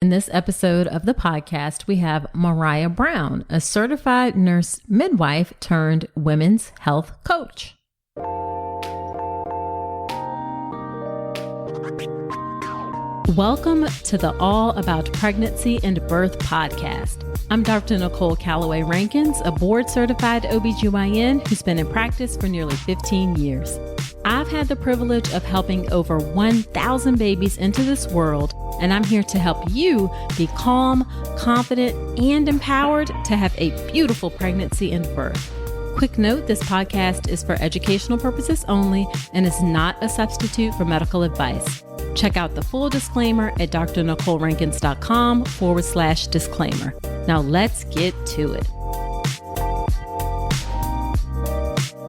In this episode of the podcast, we have Maraya Brown, a certified nurse midwife turned women's health coach. Welcome to the All About Pregnancy and Birth podcast. I'm Dr. Nicole Calloway Rankins, a board-certified OBGYN who's been in practice for nearly 15 years. I've had the privilege of helping over 1,000 babies into this world, and I'm here to help you be calm, confident, and empowered to have a beautiful pregnancy and birth. Quick note, this podcast is for educational purposes only and is not a substitute for medical advice. Check out the full disclaimer at drnicolerankins.com/disclaimer. Now let's get to it.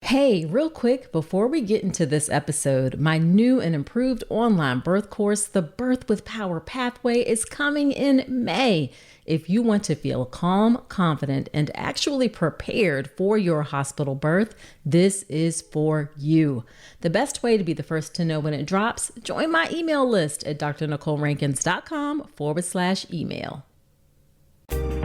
Hey, real quick, before we get into this episode, my new and improved online birth course, the Birth with Power Pathway, is coming in May. If you want to feel calm, confident, and actually prepared for your hospital birth, this is for you. The best way to be the first to know when it drops, join my email list at drnicolerankins.com/email.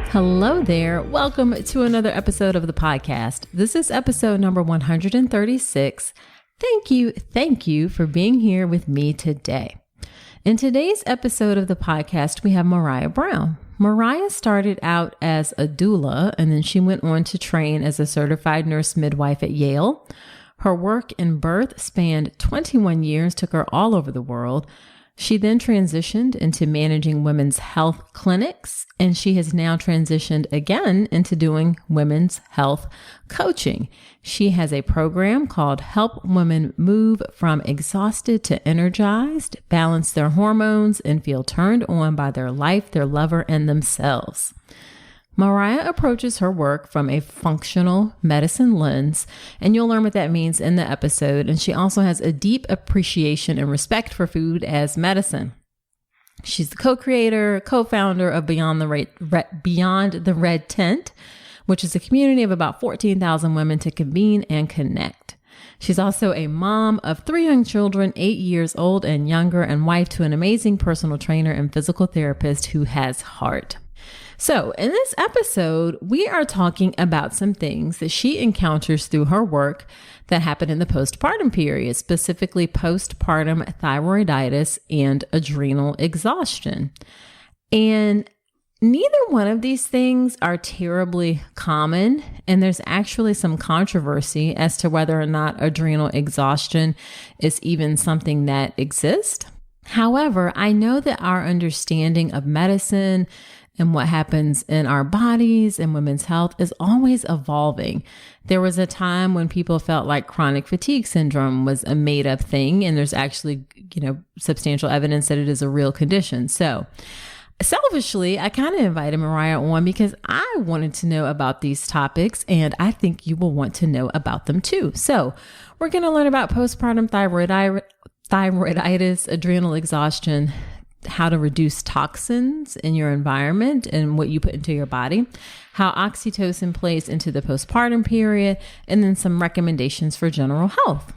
Hello there. Welcome to another episode of the podcast. This is episode number 136. Thank you for being here with me today. In today's episode of the podcast, we have Maraya Brown. Maraya started out as a doula, and then she went on to train as a certified nurse midwife at Yale. Her work in birth spanned 21 years, took her all over the world. She then transitioned into managing women's health clinics, and she has now transitioned again into doing women's health coaching. She has a program called Help Women Move from Exhausted to Energized, balance their hormones, and feel turned on by their life, their lover, and themselves. Maraya approaches her work from a functional medicine lens, and you'll learn what that means in the episode. And she also has a deep appreciation and respect for food as medicine. She's the co-creator, co-founder of Beyond the Red Tent, which is a community of about 14,000 women to convene and connect. She's also a mom of 3 young children, 8 years old and younger, and wife to an amazing personal trainer and physical therapist who has heart. So in this episode, we are talking about some things that she encounters through her work that happen in the postpartum period, specifically postpartum thyroiditis and adrenal exhaustion. And neither one of these things are terribly common, and there's actually some controversy as to whether or not adrenal exhaustion is even something that exists. However, I know that our understanding of medicine and what happens in our bodies and women's health is always evolving. There was a time when people felt like chronic fatigue syndrome was a made up thing, and there's actually, substantial evidence that it is a real condition. So selfishly, I kind of invited Maraya on because I wanted to know about these topics, and I think you will want to know about them too. So we're going to learn about postpartum thyroiditis, adrenal exhaustion, how to reduce toxins in your environment and what you put into your body, how oxytocin plays into the postpartum period, and then some recommendations for general health.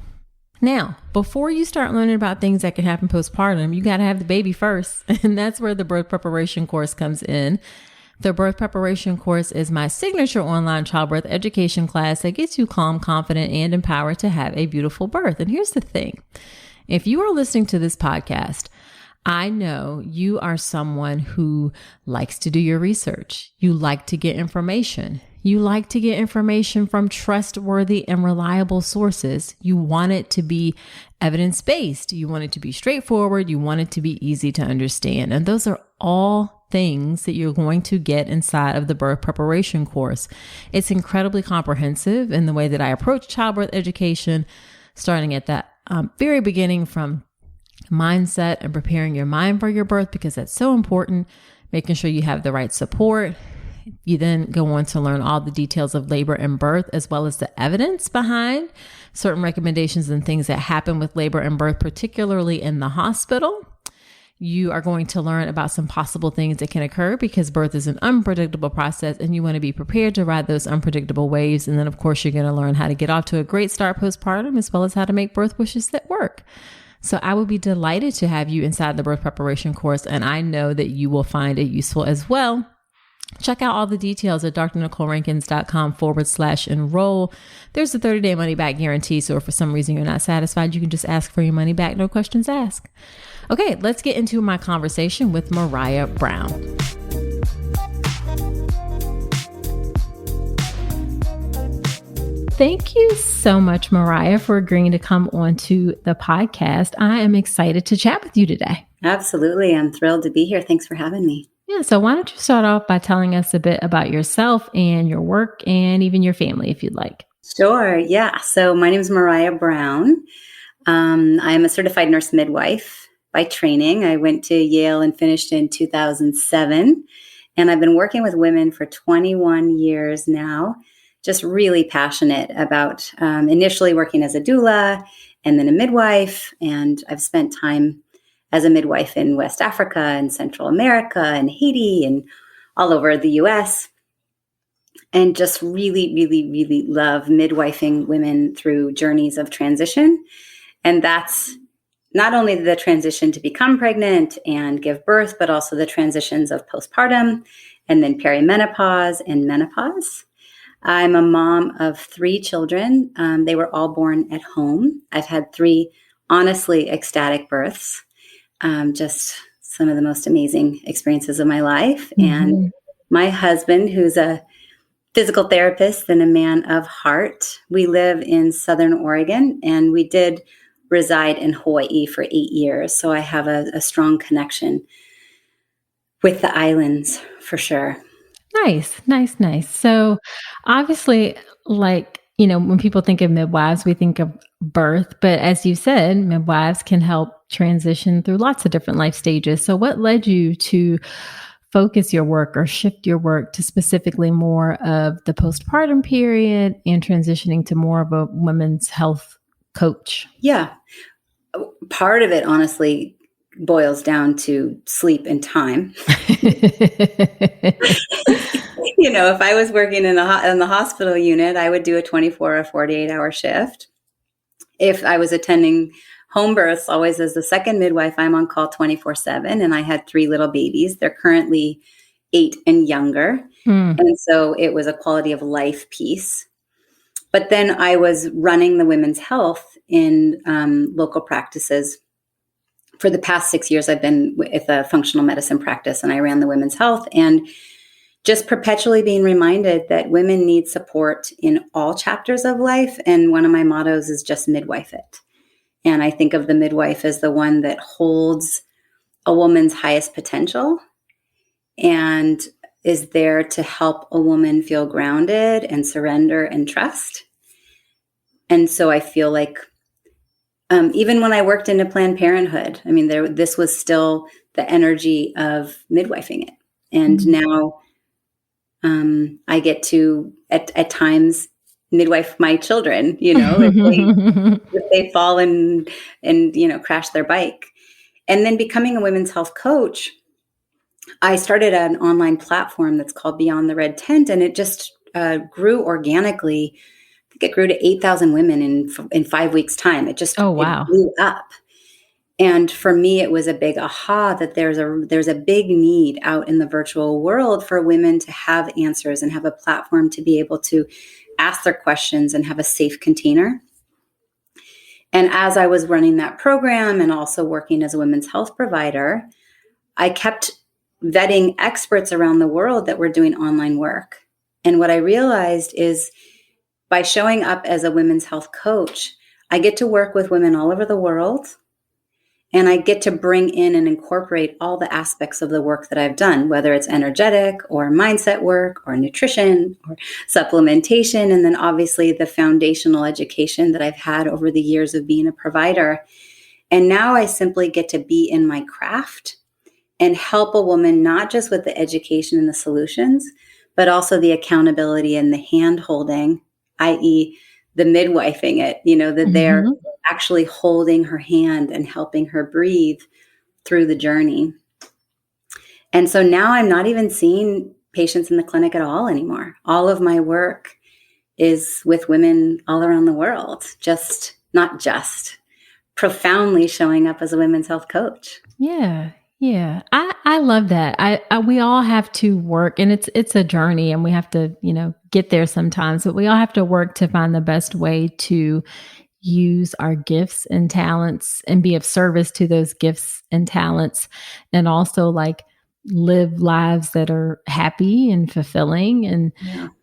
Now, before you start learning about things that can happen postpartum, you got to have the baby first. And that's where the birth preparation course comes in. The birth preparation course is my signature online childbirth education class that gets you calm, confident, and empowered to have a beautiful birth. And here's the thing. If you are listening to this podcast, I know you are someone who likes to do your research. You like to get information. You like to get information from trustworthy and reliable sources. You want it to be evidence-based. You want it to be straightforward. You want it to be easy to understand. And those are all things that you're going to get inside of the birth preparation course. It's incredibly comprehensive in the way that I approach childbirth education, starting at that very beginning from mindset and preparing your mind for your birth, because that's so important, making sure you have the right support. You then go on to learn all the details of labor and birth, as well as the evidence behind certain recommendations and things that happen with labor and birth, particularly in the hospital. You are going to learn about some possible things that can occur because birth is an unpredictable process, and you want to be prepared to ride those unpredictable waves. And then, of course, you're going to learn how to get off to a great start postpartum, as well as how to make birth wishes that work. So I would be delighted to have you inside the birth preparation course, and I know that you will find it useful as well. Check out all the details at drnicolerankins.com/enroll. There's a 30-day money-back guarantee, so if for some reason you're not satisfied, you can just ask for your money back, no questions asked. Okay, let's get into my conversation with Maraya Brown. Thank you so much, Maraya, for agreeing to come onto the podcast. I am excited to chat with you today. Absolutely. I'm thrilled to be here. Thanks for having me. Yeah. So why don't you start off by telling us a bit about yourself and your work and even your family, if you'd like. Sure. Yeah. So my name is Maraya Brown. I'm a certified nurse midwife by training. I went to Yale and finished in 2007. And I've been working with women for 21 years now. Just really passionate about initially working as a doula and then a midwife. And I've spent time as a midwife in West Africa and Central America and Haiti and all over the US. And just really, really, really love midwifing women through journeys of transition. And that's not only the transition to become pregnant and give birth, but also the transitions of postpartum and then perimenopause and menopause. I'm a mom of 3 children. They were all born at home. I've had 3 honestly ecstatic births. Just some of the most amazing experiences of my life. Mm-hmm. And my husband, who's a physical therapist and a man of heart, we live in Southern Oregon, and we did reside in Hawaii for 8 years. So I have a strong connection with the islands for sure. Nice. So obviously, when people think of midwives, we think of birth, but as you said, midwives can help transition through lots of different life stages. So what led you to focus your work or shift your work to specifically more of the postpartum period and transitioning to more of a women's health coach? Yeah. Part of it, honestly, boils down to sleep and time. If I was working in the hospital unit, I would do a 24 or 48-hour shift. If I was attending home births, always as the second midwife, I'm on call 24/7, and I had 3 little babies. They're currently 8 and younger. And so it was a quality of life piece. But then I was running the women's health in local practices. For the past 6 years, I've been with a functional medicine practice, and I ran the women's health, and just perpetually being reminded that women need support in all chapters of life. And one of my mottos is just midwife it. And I think of the midwife as the one that holds a woman's highest potential and is there to help a woman feel grounded and surrender and trust. And so I feel like even when I worked into Planned Parenthood, this was still the energy of midwifing it. And now I get to, at times, midwife my children, if they fall and crash their bike. And then becoming a women's health coach, I started an online platform that's called Beyond the Red Tent, and it just grew organically. I think it grew to 8,000 women in 5 weeks' time. It just It blew up. And for me, it was a big aha that there's a big need out in the virtual world for women to have answers and have a platform to be able to ask their questions and have a safe container. And as I was running that program and also working as a women's health provider, I kept vetting experts around the world that were doing online work. And what I realized is by showing up as a women's health coach, I get to work with women all over the world. And I get to bring in and incorporate all the aspects of the work that I've done, whether it's energetic or mindset work or nutrition or supplementation. And then obviously the foundational education that I've had over the years of being a provider. And now I simply get to be in my craft and help a woman, not just with the education and the solutions, but also the accountability and the hand holding, i.e. the midwifing it, that they're actually holding her hand and helping her breathe through the journey. And so now I'm not even seeing patients in the clinic at all anymore. All of my work is with women all around the world, profoundly showing up as a women's health coach. Yeah. Yeah. I love that. We all have to work, and it's a journey, and we have to, get there sometimes, but we all have to work to find the best way to use our gifts and talents and be of service to those gifts and talents, and also like live lives that are happy and fulfilling,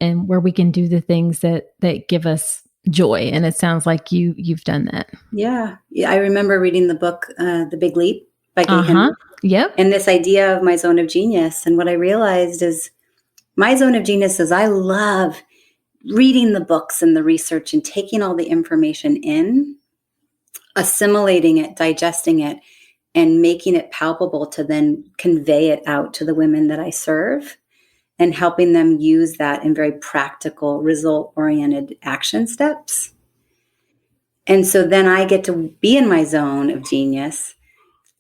and where we can do the things that give us joy. And it sounds like you've done that. Yeah. I remember reading the book, The Big Leap by Gay Henry. Yep. And this idea of my zone of genius. And what I realized is my zone of genius is I love reading the books and the research and taking all the information in, assimilating it, digesting it, and making it palpable to then convey it out to the women that I serve, and helping them use that in very practical, result-oriented action steps. And so then I get to be in my zone of genius,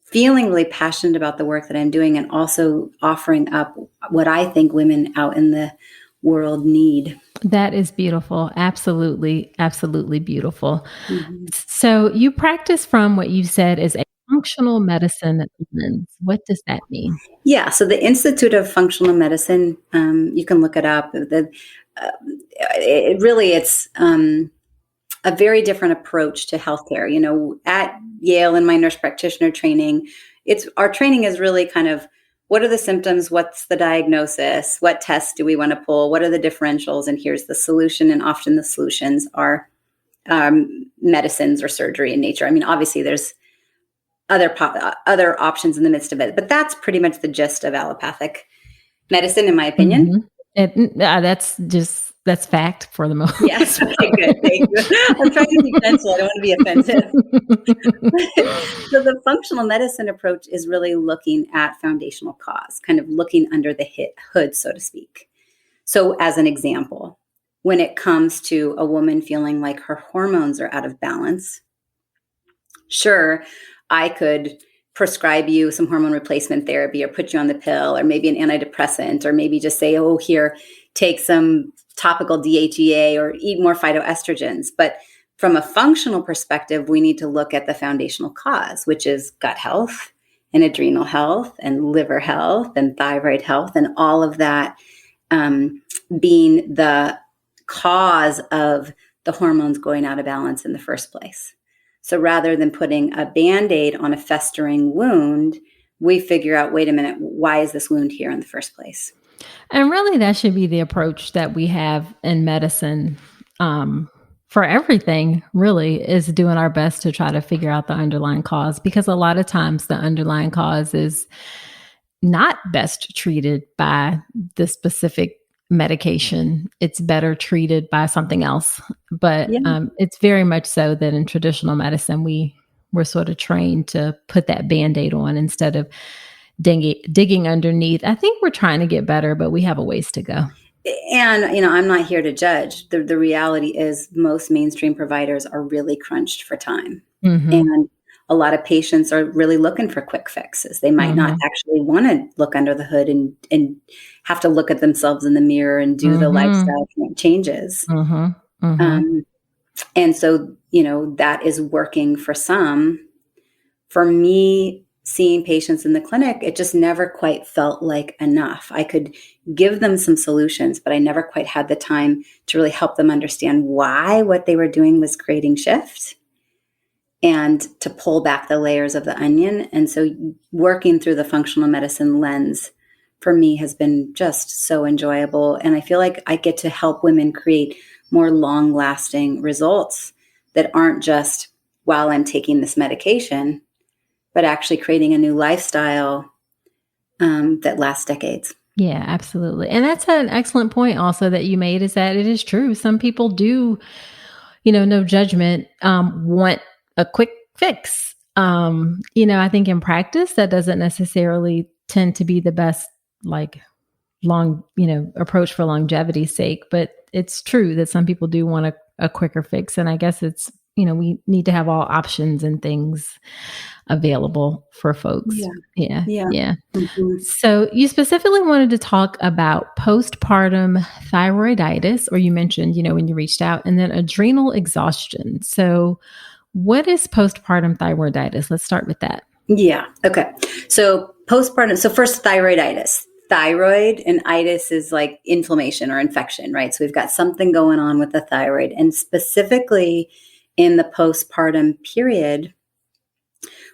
feeling really passionate about the work that I'm doing, and also offering up what I think women out in the world need. That is beautiful. Absolutely. Absolutely beautiful. Mm-hmm. So you practice from what you said is a functional medicine lens. What does that mean? Yeah. So the Institute of Functional Medicine, you can look it up. It's a very different approach to healthcare. At Yale in my nurse practitioner training, our training is really kind of, what are the symptoms? What's the diagnosis? What tests do we want to pull? What are the differentials? And here's the solution. And often the solutions are medicines or surgery in nature. I mean, obviously there's other options in the midst of it, but that's pretty much the gist of allopathic medicine, in my opinion. Mm-hmm. That's fact for the most. Yes. Okay, good. Thank you. I'm trying to be gentle. I don't want to be offensive. So the functional medicine approach is really looking at foundational cause, kind of looking under the hood, so to speak. So as an example, when it comes to a woman feeling like her hormones are out of balance, sure, I could prescribe you some hormone replacement therapy, or put you on the pill, or maybe an antidepressant, or maybe just say, oh, here, take some topical DHEA or eat more phytoestrogens. But from a functional perspective, we need to look at the foundational cause, which is gut health and adrenal health and liver health and thyroid health, and all of that being the cause of the hormones going out of balance in the first place. So rather than putting a Band-Aid on a festering wound, we figure out, wait a minute, why is this wound here in the first place? And really, that should be the approach that we have in medicine for everything, really, is doing our best to try to figure out the underlying cause, because a lot of times the underlying cause is not best treated by the specific medication. It's better treated by something else. But it's very much so that in traditional medicine, we're sort of trained to put that Band-Aid on instead of digging underneath. I think we're trying to get better, but we have a ways to go. And, I'm not here to judge. The reality is most mainstream providers are really crunched for time. Mm-hmm. And a lot of patients are really looking for quick fixes. They might not actually want to look under the hood and have to look at themselves in the mirror and do the lifestyle changes. And so, that is working for some. For me, seeing patients in the clinic, it just never quite felt like enough. I could give them some solutions, but I never quite had the time to really help them understand why what they were doing was creating shift, and to pull back the layers of the onion. And so working through the functional medicine lens for me has been just so enjoyable. And I feel like I get to help women create more long-lasting results that aren't just while I'm taking this medication, but actually creating a new lifestyle that lasts decades. Yeah, absolutely. And that's an excellent point also that you made, is that it is true. Some people do, no judgment, want a quick fix. I think in practice, that doesn't necessarily tend to be the best, approach for longevity's sake. But it's true that some people do want a quicker fix. And I guess it's, we need to have all options and things available for folks. Yeah. Mm-hmm. So you specifically wanted to talk about postpartum thyroiditis, or you mentioned, when you reached out, and then adrenal exhaustion. So What is postpartum thyroiditis? Let's start with that. Yeah. Okay. So postpartum. So first, thyroiditis. Thyroid and itis is like inflammation or infection, right? So we've got something going on with the thyroid, and specifically in the postpartum period,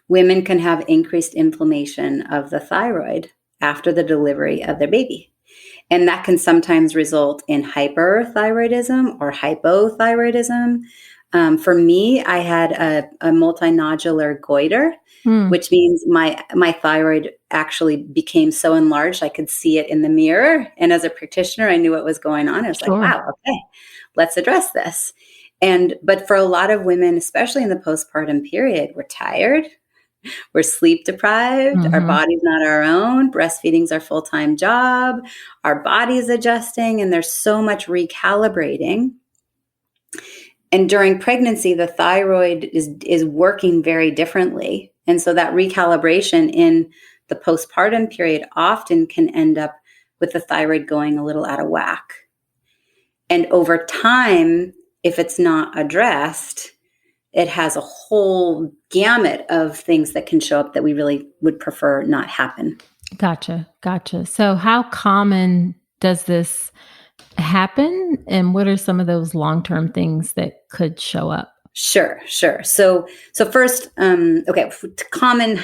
women can have increased inflammation of the thyroid after the delivery of their baby. And that can sometimes result in hyperthyroidism or hypothyroidism. For me, I had a multinodular goiter, which means my thyroid actually became so enlarged I could see it in the mirror. And as a practitioner, I knew what was going on. I was like, wow, okay, let's address this. But for a lot of women, especially in the postpartum period, we're tired. We're sleep deprived. Our body's not our own. Breastfeeding's our full-time job. Our body's adjusting, and there's so much recalibrating. And during pregnancy, the thyroid is working very differently. And so that recalibration in the postpartum period often can end up with the thyroid going a little out of whack. And over time, if it's not addressed, it has a whole gamut of things that can show up that we really would prefer not happen. Gotcha. So how common does this happen? And what are some of those long-term things that could show up? Sure. So first, okay, common,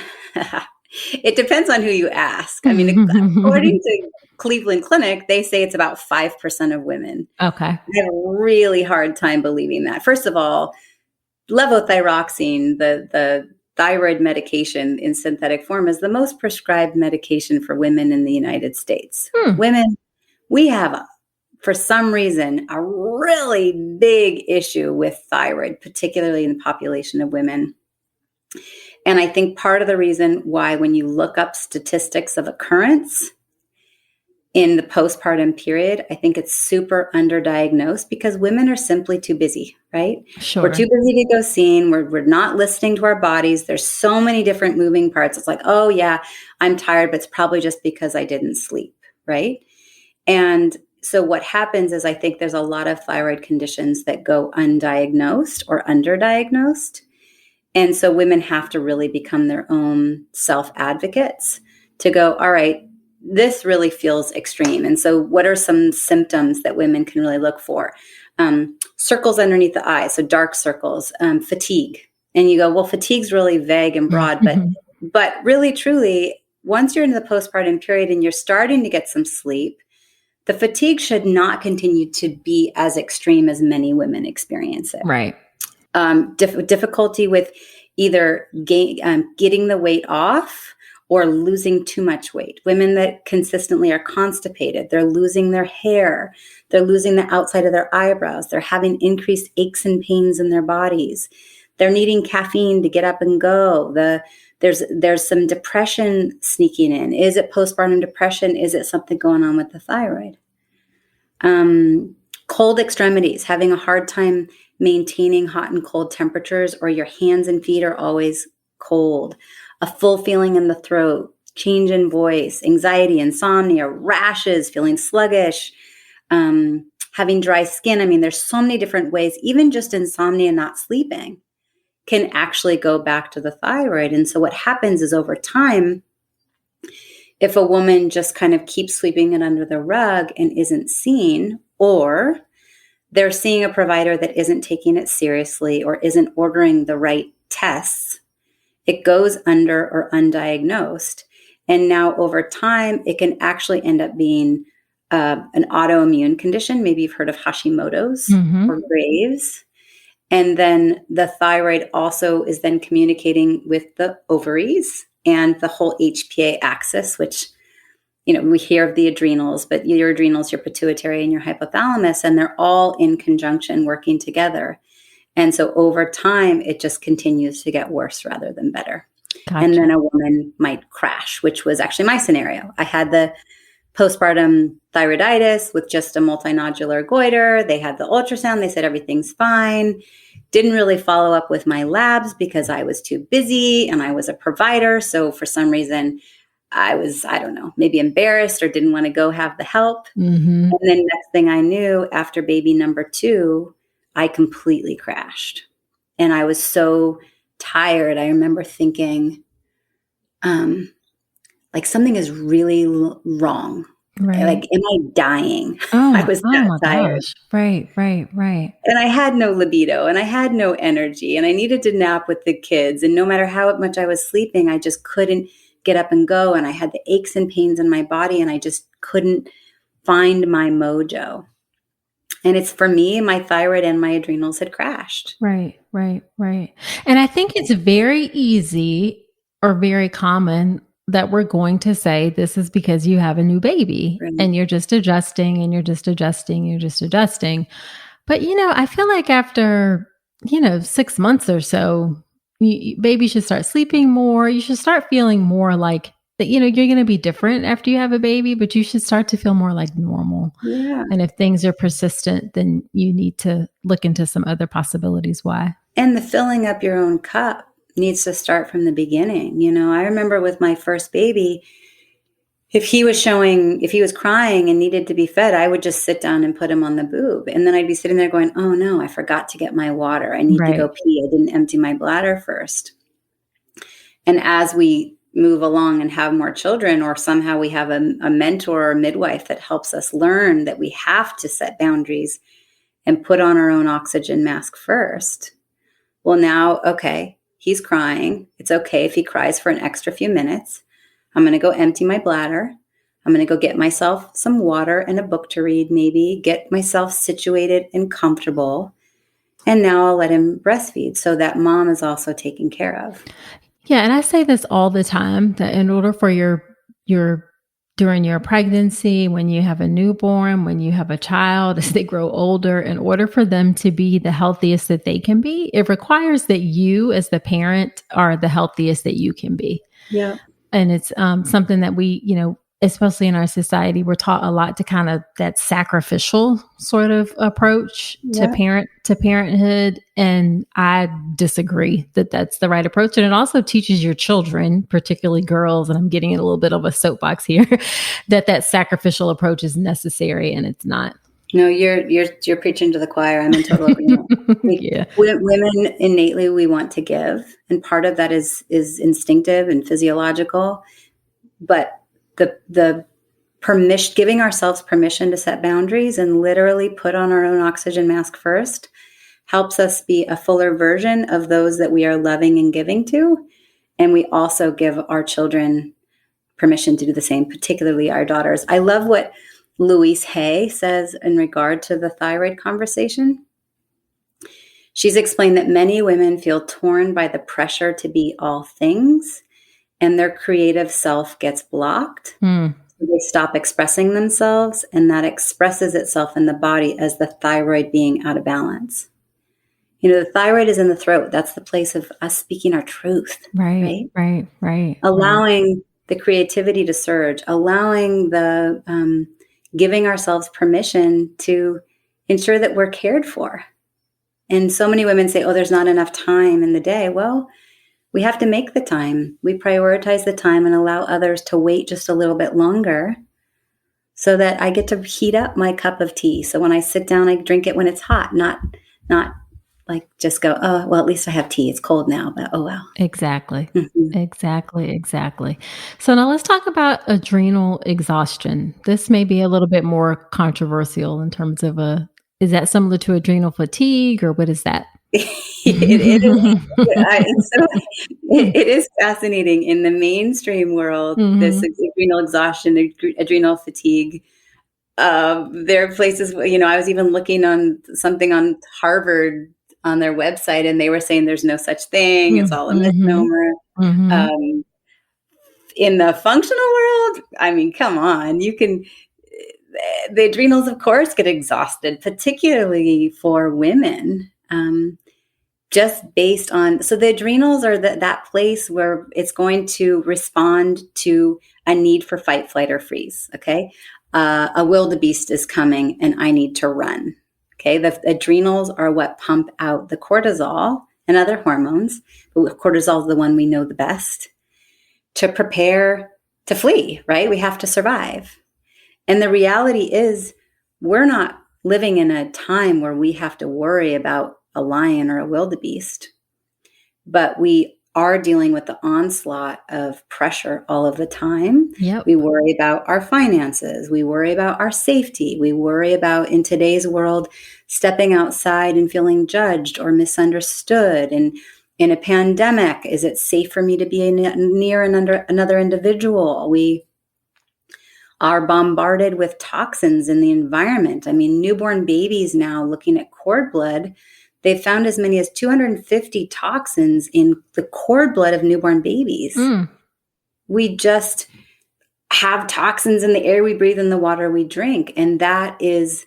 it depends on who you ask. I mean, according to Cleveland Clinic, they say it's about 5% of women. Okay. I have a really hard time believing that. First of all, levothyroxine, the thyroid medication in synthetic form, is the most prescribed medication for women in the United States. Women, we have, for some reason, a really big issue with thyroid, particularly in the population of women. And I think part of the reason why, when you look up statistics of occurrence in the postpartum period, I think it's super underdiagnosed because women are simply too busy, right? Sure. We're too busy to go seen. We're not listening to our bodies. There's so many different moving parts. It's like, oh yeah, I'm tired, but it's probably just because I didn't sleep, right? And so what happens is I think there's a lot of thyroid conditions that go undiagnosed or underdiagnosed. And so women have to really become their own self-advocates to go, all right, this really feels extreme. And so what are some symptoms that women can really look for? Circles underneath the eyes, so dark circles, fatigue. And you go, well, fatigue's really vague and broad, but really, truly, once you're in the postpartum period and you're starting to get some sleep, the fatigue should not continue to be as extreme as many women experience it. Right. Difficulty with either getting the weight off or losing too much weight. Women that consistently are constipated, they're losing their hair, they're losing the outside of their eyebrows, they're having increased aches and pains in their bodies, they're needing caffeine to get up and go. There's some depression sneaking in. Is it postpartum depression? Is it something going on with the thyroid? Cold extremities, having a hard time maintaining hot and cold temperatures, or your hands and feet are always cold. A full feeling in the throat, change in voice, anxiety, insomnia, rashes, feeling sluggish, having dry skin. I mean, there's so many different ways. Even just insomnia, not sleeping, can actually go back to the thyroid. And so what happens is, over time, if a woman just kind of keeps sweeping it under the rug and isn't seen, or they're seeing a provider that isn't taking it seriously or isn't ordering the right tests, it goes under or undiagnosed. And now over time, it can actually end up being an autoimmune condition. Maybe you've heard of Hashimoto's or Graves'. And then the thyroid also is then communicating with the ovaries and the whole HPA axis, which, we hear of the adrenals, but your adrenals, your pituitary, and your hypothalamus, and they're all in conjunction working together. And so over time, it just continues to get worse rather than better. Gotcha. And then a woman might crash, which was actually my scenario. I had the postpartum thyroiditis with just a multinodular goiter. They had the ultrasound. They said everything's fine. Didn't really follow up with my labs because I was too busy and I was a provider. So for some reason, I was, maybe embarrassed or didn't want to go have the help. And then next thing I knew, after baby number 2, I completely crashed. And I was so tired. I remember thinking, like something is really wrong. Right. Like, am I dying? I Oh, was oh that my tired. gosh. Right, right, right. And I had no libido and I had no energy and I needed to nap with the kids. And no matter how much I was sleeping, I just couldn't get up and go. And I had the aches and pains in my body and I just couldn't find my mojo. And it's for me, my thyroid and my adrenals had crashed. Right, right, right. And I think it's very easy or very common that we're going to say this is because you have a new baby Right. and you're just adjusting and you're just adjusting, you're just adjusting. But, I feel like after, 6 months or so, baby should start sleeping more. You should start feeling more like that, you're going to be different after you have a baby, but you should start to feel more like normal. Yeah. And if things are persistent, then you need to look into some other possibilities why. And the filling up your own cup needs to start from the beginning. I remember with my first baby, if he was crying and needed to be fed, I would just sit down and put him on the boob. And then I'd be sitting there going, oh no, I forgot to get my water. I need to go pee. I didn't empty my bladder first. And as we move along and have more children, or somehow we have a mentor or midwife that helps us learn that we have to set boundaries and put on our own oxygen mask first. Well, now, okay, he's crying. It's okay if he cries for an extra few minutes. I'm going to go empty my bladder. I'm going to go get myself some water and a book to read, maybe get myself situated and comfortable. And now I'll let him breastfeed so that mom is also taken care of. Yeah. And I say this all the time that in order for your during your pregnancy, when you have a newborn, when you have a child, as they grow older, in order for them to be the healthiest that they can be, it requires that you as the parent are the healthiest that you can be. Yeah. And it's something that we, especially in our society, we're taught a lot to kind of that sacrificial sort of approach to parenthood. And I disagree that that's the right approach. And it also teaches your children, particularly girls, and I'm getting in a little bit of a soapbox here, that sacrificial approach is necessary, and it's not. No, you're preaching to the choir. I'm in total agreement. Yeah. Women innately, we want to give, and part of that is instinctive and physiological. But the permission, giving ourselves permission to set boundaries and literally put on our own oxygen mask first, helps us be a fuller version of those that we are loving and giving to, and we also give our children permission to do the same, particularly our daughters. I love what Louise Hay says in regard to the thyroid conversation. She's explained that many women feel torn by the pressure to be all things, and their creative self gets blocked. So they stop expressing themselves, and that expresses itself in the body as the thyroid being out of balance. The thyroid is in the throat. That's the place of us speaking our truth. Right. Allowing the creativity to surge, allowing the giving ourselves permission to ensure that we're cared for. And so many women say, oh, there's not enough time in the day. Well, we have to make the time. We prioritize the time and allow others to wait just a little bit longer so that I get to heat up my cup of tea. So when I sit down, I drink it when it's hot, not like just go, oh, well, at least I have tea. It's cold now, but oh, well. Exactly. Mm-hmm. Exactly. So now let's talk about adrenal exhaustion. This may be a little bit more controversial in terms of is that similar to adrenal fatigue, or what is that? It is fascinating in the mainstream world. This adrenal exhaustion, adrenal fatigue. There are places, I was even looking on something on Harvard on their website, and they were saying there's no such thing. It's all a misnomer. In the functional world, I mean, come on, the adrenals, of course, get exhausted, particularly for women. Just based on, so the adrenals are that place where it's going to respond to a need for fight, flight, or freeze. Okay. A wildebeest is coming and I need to run. Okay. The adrenals are what pump out the cortisol and other hormones, but cortisol is the one we know the best to prepare to flee, right? We have to survive. And the reality is we're not living in a time where we have to worry about a lion or a wildebeest, but we are dealing with the onslaught of pressure all of the time. Yep. We worry about our finances. We worry about our safety. We worry about, in today's world, stepping outside and feeling judged or misunderstood. And in a pandemic, is it safe for me to be near another individual? We are bombarded with toxins in the environment. I mean, newborn babies now, looking at cord blood, they've found as many as 250 toxins in the cord blood of newborn babies. We just have toxins in the air we breathe and the water we drink. And that is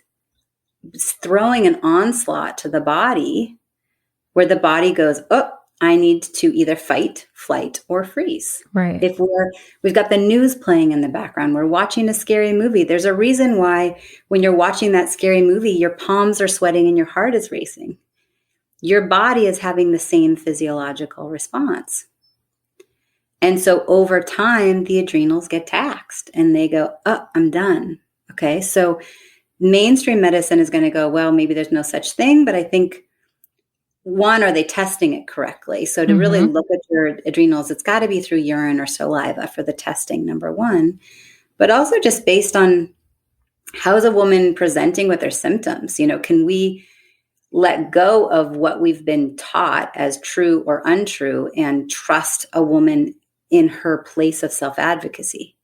throwing an onslaught to the body where the body goes, oh, I need to either fight, flight, or freeze. Right. If we've got the news playing in the background, we're watching a scary movie. There's a reason why when you're watching that scary movie, your palms are sweating and your heart is racing. Your body is having the same physiological response. And so over time, the adrenals get taxed and they go, oh, I'm done. Okay. So mainstream medicine is going to go, well, maybe there's no such thing, but I think, one, are they testing it correctly? So to really look at your adrenals, it's got to be through urine or saliva for the testing, number one, but also just based on how is a woman presenting with their symptoms? Can we let go of what we've been taught as true or untrue and trust a woman in her place of self-advocacy?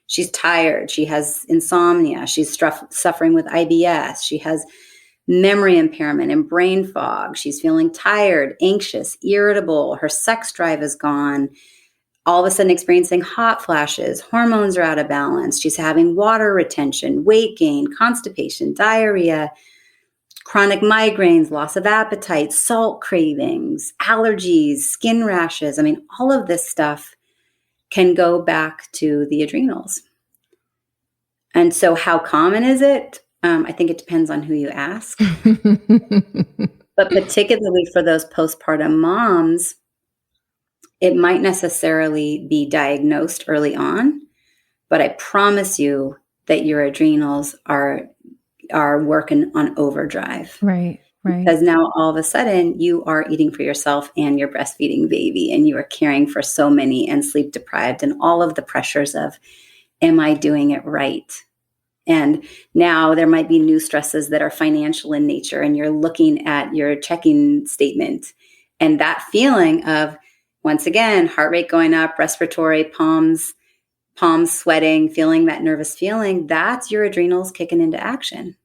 She's tired. She has insomnia. She's suffering with IBS. She has memory impairment and brain fog. She's feeling tired, anxious, irritable. Her sex drive is gone. All of a sudden experiencing hot flashes. Hormones are out of balance. She's having water retention, weight gain, constipation, diarrhea, chronic migraines, loss of appetite, salt cravings, allergies, skin rashes. I mean, all of this stuff can go back to the adrenals. And so how common is it? I think it depends on who you ask. But particularly for those postpartum moms, it might necessarily be diagnosed early on, but I promise you that your adrenals are working on overdrive. Right. Because now all of a sudden you are eating for yourself and you're breastfeeding baby and you are caring for so many and sleep deprived and all of the pressures of, am I doing it right? And now there might be new stresses that are financial in nature and you're looking at your checking statement and that feeling of, once again, heart rate going up, respiratory, palms sweating, feeling that nervous feeling, that's your adrenals kicking into action.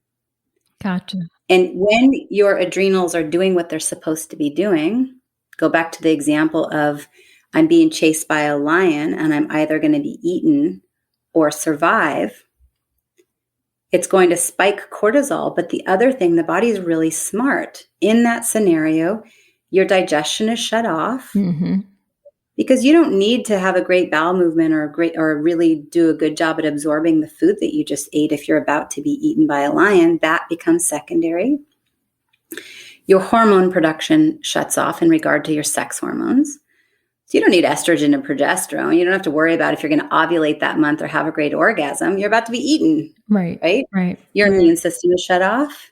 Gotcha. And when your adrenals are doing what they're supposed to be doing, go back to the example of I'm being chased by a lion and I'm either going to be eaten or survive. It's going to spike cortisol. But the other thing, the body is really smart. In that scenario, your digestion is shut off because you don't need to have a great bowel movement or really do a good job at absorbing the food that you just ate. If you're about to be eaten by a lion, that becomes secondary. Your hormone production shuts off in regard to your sex hormones. So you don't need estrogen and progesterone. You don't have to worry about if you're going to ovulate that month or have a great orgasm. You're about to be eaten. Right. Your immune system is shut off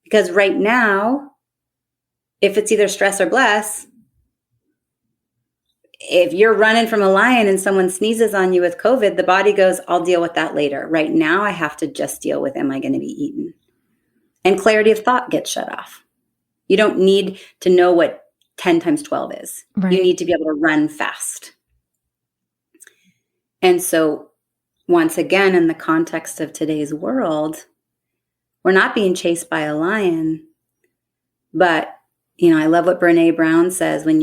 because right now, if it's either stress or bless, if you're running from a lion and someone sneezes on you with COVID, the body goes, I'll deal with that later. Right now, I have to just deal with, am I going to be eaten? And clarity of thought gets shut off. You don't need to know what 10 times 12 is. Right. You need to be able to run fast. And so once again, in the context of today's world, we're not being chased by a lion, but I love what Maraya Brown says when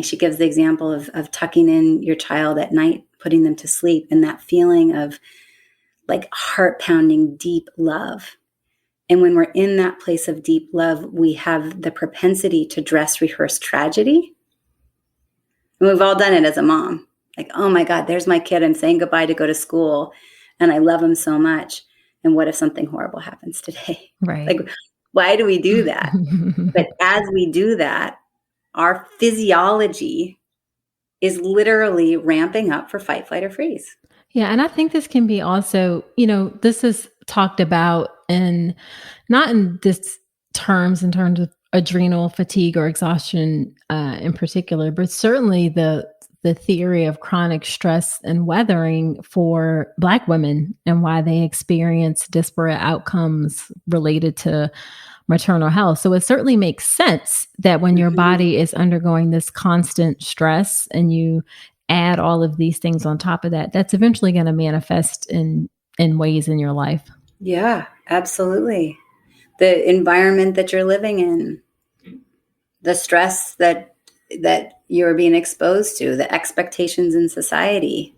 she gives the example of tucking in your child at night, putting them to sleep, and that feeling of like heart pounding, deep love. And when we're in that place of deep love, we have the propensity to dress rehearse tragedy. And we've all done it as a mom. Like, oh my God, there's my kid. I'm saying goodbye to go to school and I love him so much. And what if something horrible happens today? Right. Like, why do we do that? But as we do that, our physiology is literally ramping up for fight, flight, or freeze. Yeah. And I think this can be also, this is talked about not in this terms, in terms adrenal fatigue or exhaustion in particular, but certainly the theory of chronic stress and weathering for Black women and why they experience disparate outcomes related to maternal health. So it certainly makes sense that when your body is undergoing this constant stress and you add all of these things on top of that, that's eventually going to manifest in ways in your life. Yeah, absolutely. The environment that you're living in, the stress that you're being exposed to, the expectations in society,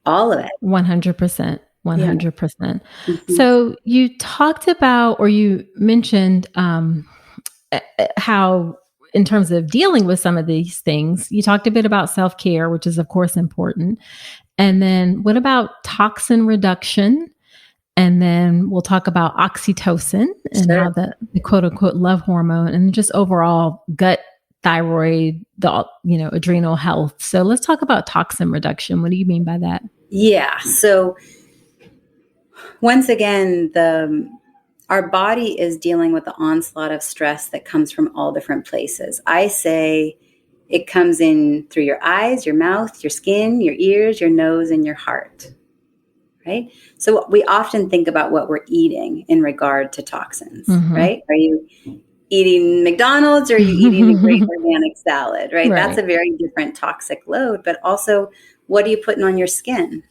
all of it. 100%. 100%. Yeah. So you talked about, or you mentioned how, in terms of dealing with some of these things, you talked a bit about self-care, which is of course important. And then what about toxin reduction? And then we'll talk about oxytocin and how the quote unquote love hormone, and just overall gut, thyroid, the adrenal health. So let's talk about toxin reduction. What do you mean by that? Yeah. So once again, our body is dealing with the onslaught of stress that comes from all different places. I say it comes in through your eyes, your mouth, your skin, your ears, your nose, and your heart. Right? So we often think about what we're eating in regard to toxins, right? Are you eating McDonald's or are you eating a great organic salad, right? That's a very different toxic load. But also, what are you putting on your skin?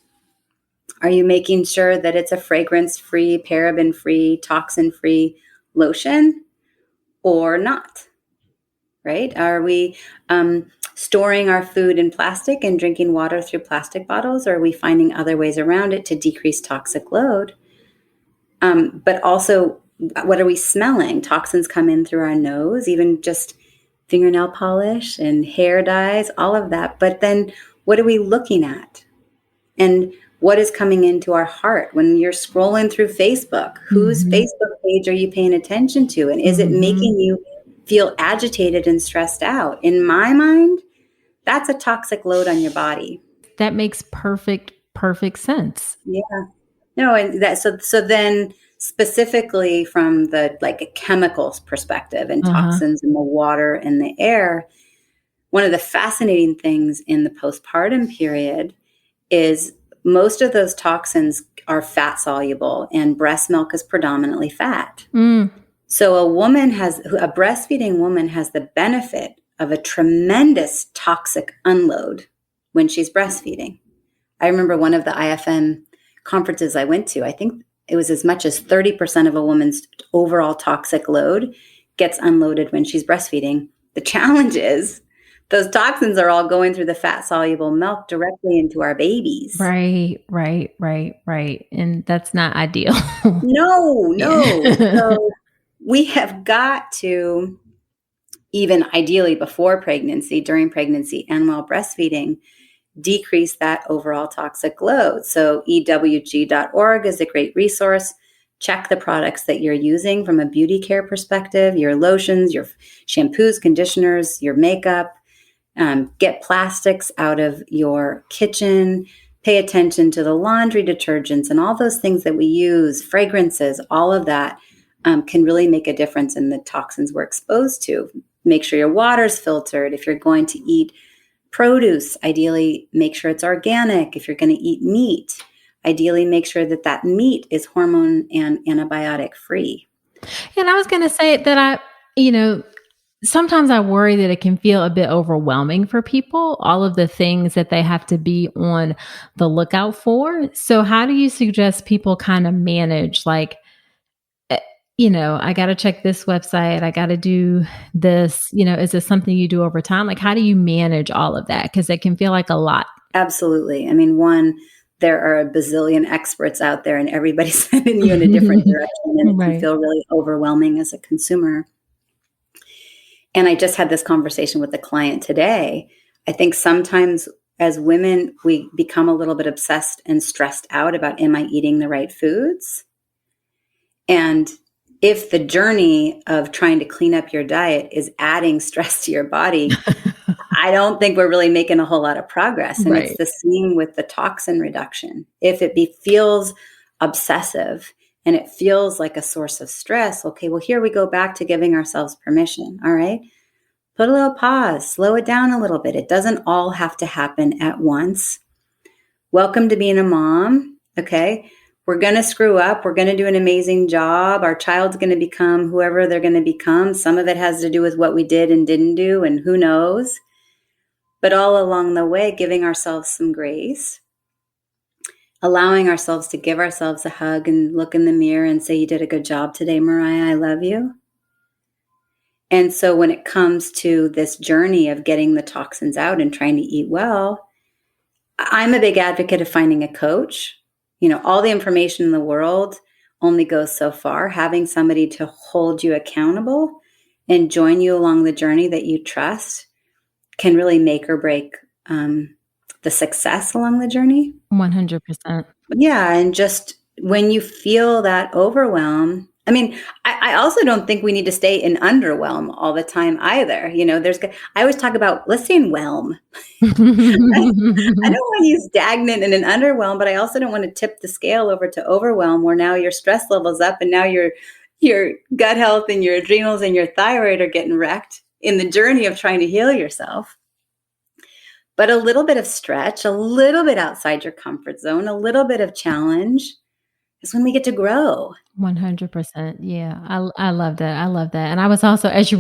Are you making sure that it's a fragrance-free, paraben-free, toxin-free lotion or not? Right? Are we storing our food in plastic and drinking water through plastic bottles? Or are we finding other ways around it to decrease toxic load? But also, what are we smelling? Toxins come in through our nose, even just fingernail polish and hair dyes, all of that. But then what are we looking at? And what is coming into our heart when you're scrolling through Facebook? Whose Facebook page are you paying attention to? And is it making you feel agitated and stressed out? In my mind, that's a toxic load on your body. That makes perfect sense. Yeah. No, and that so then specifically from the chemicals perspective and toxins in the water and the air, one of the fascinating things in the postpartum period is most of those toxins are fat soluble, and breast milk is predominantly fat. So a breastfeeding woman has the benefit of a tremendous toxic unload when she's breastfeeding. I remember one of the IFM conferences I went to, I think it was as much as 30% of a woman's overall toxic load gets unloaded when she's breastfeeding. The challenge is those toxins are all going through the fat-soluble milk directly into our babies. Right. And that's not ideal. No. So we have got to, even ideally before pregnancy, during pregnancy, and while breastfeeding, decrease that overall toxic load. So ewg.org is a great resource. Check the products that you're using from a beauty care perspective, your lotions, your shampoos, conditioners, your makeup. Get plastics out of your kitchen. Pay attention to the laundry detergents and all those things that we use, fragrances, all of that can really make a difference in the toxins we're exposed to. Make sure your water's filtered. If you're going to eat produce, ideally make sure it's organic. If you're going to eat meat, ideally make sure that meat is hormone and antibiotic free. And I was going to say that sometimes I worry that it can feel a bit overwhelming for people, all of the things that they have to be on the lookout for. So how do you suggest people kind of manage, I got to check this website, I got to do this, is this something you do over time? How do you manage all of that? Because it can feel like a lot. Absolutely. I mean, there are a bazillion experts out there and everybody's sending you in a different direction, and it can feel really overwhelming as a consumer. And I just had this conversation with a client today. I think sometimes as women, we become a little bit obsessed and stressed out about, am I eating the right foods? And if the journey of trying to clean up your diet is adding stress to your body, I don't think we're really making a whole lot of progress. And it's the same with the toxin reduction. If it feels obsessive, and it feels like a source of stress, okay, well, here we go back to giving ourselves permission. All right. Put a little pause, slow it down a little bit. It doesn't all have to happen at once. Welcome to being a mom. Okay. We're going to screw up. We're going to do an amazing job. Our child's going to become whoever they're going to become. Some of it has to do with what we did and didn't do, and who knows. But all along the way, giving ourselves some grace, allowing ourselves to give ourselves a hug and look in the mirror and say, you did a good job today, Maraya. I love you. And so when it comes to this journey of getting the toxins out and trying to eat well, I'm a big advocate of finding a coach. All the information in the world only goes so far. Having somebody to hold you accountable and join you along the journey that you trust can really make or break the success along the journey. 100%. Yeah. And just when you feel that overwhelm, I also don't think we need to stay in underwhelm all the time either. I always talk about, let's stay in whelm. I don't want you stagnant and an underwhelm, but I also don't want to tip the scale over to overwhelm, where now your stress level's up and now your gut health and your adrenals and your thyroid are getting wrecked in the journey of trying to heal yourself. But a little bit of stretch, a little bit outside your comfort zone, a little bit of challenge is when we get to grow. 100%. Yeah. I love that. I love that. And I was also, as you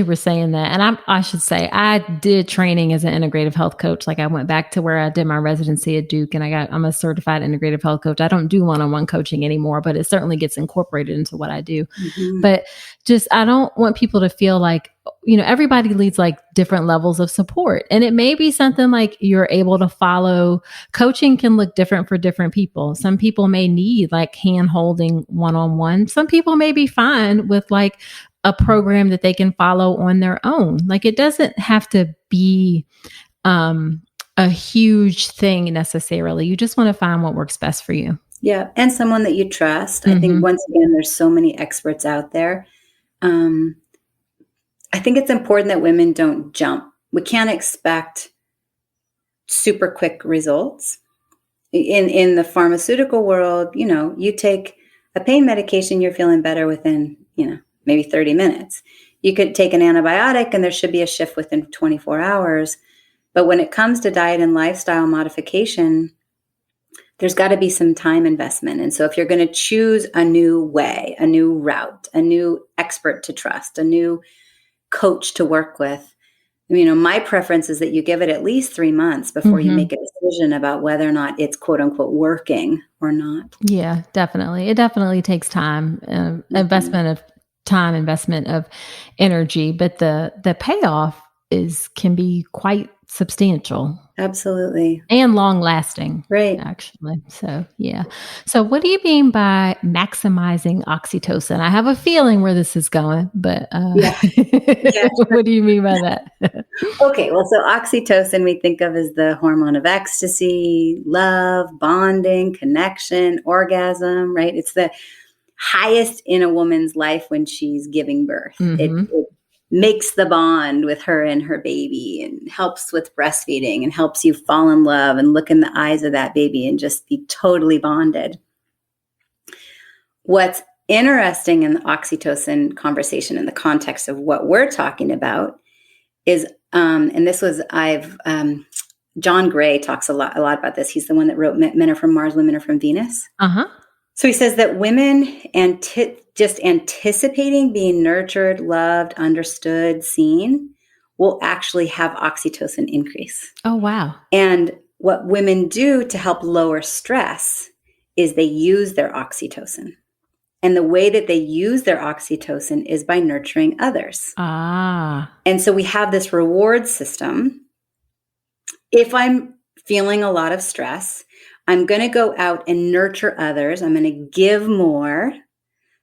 were saying that, and I should say, I did training as an integrative health coach. Like, I went back to where I did my residency at Duke, and I'm a certified integrative health coach. I don't do one-on-one coaching anymore, but it certainly gets incorporated into what I do. Mm-hmm. But I don't want people to feel like, everybody needs like different levels of support. And it may be something like you're able to follow. Coaching can look different for different people. Some people may need like hand holding one-on-one. Some people may be fine with like a program that they can follow on their own. Like, it doesn't have to be a huge thing necessarily. You just want to find what works best for you. Yeah. And someone that you trust. Mm-hmm. I think once again, there's so many experts out there. I think it's important that women don't jump. We can't expect super quick results. In the pharmaceutical world, you take a pain medication, you're feeling better within, maybe 30 minutes. You could take an antibiotic and there should be a shift within 24 hours. But when it comes to diet and lifestyle modification, there's got to be some time investment. And so if you're going to choose a new way, a new route, a new expert to trust, a new coach to work with, my preference is that you give it at least 3 months before you make a decision about whether or not it's quote unquote working or not. Yeah, definitely. It definitely takes time, investment of time, investment of energy, but the payoff can be quite substantial. Absolutely. And long lasting. Right. Actually. So, yeah. So what do you mean by maximizing oxytocin? I have a feeling where this is going, but yeah. What do you mean by that? Okay. Well, so oxytocin we think of as the hormone of ecstasy, love, bonding, connection, orgasm, right? It's the highest in a woman's life when she's giving birth. Mm-hmm. It makes the bond with her and her baby and helps with breastfeeding and helps you fall in love and look in the eyes of that baby and just be totally bonded. What's interesting in the oxytocin conversation in the context of what we're talking about is, and this was, John Gray talks a lot about this. He's the one that wrote Men Are From Mars, Women Are From Venus. Uh-huh. So he says that women just anticipating being nurtured, loved, understood, seen will actually have oxytocin increase. Oh, wow. And what women do to help lower stress is they use their oxytocin. And the way that they use their oxytocin is by nurturing others. Ah. And so we have this reward system. If I'm feeling a lot of stress, I'm going to go out and nurture others. I'm going to give more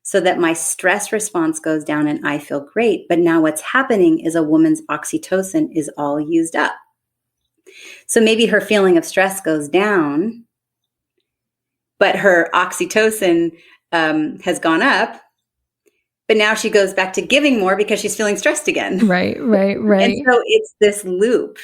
so that my stress response goes down and I feel great. But now what's happening is a woman's oxytocin is all used up. So maybe her feeling of stress goes down, but her oxytocin has gone up. But now she goes back to giving more because she's feeling stressed again. Right. And so it's this loop.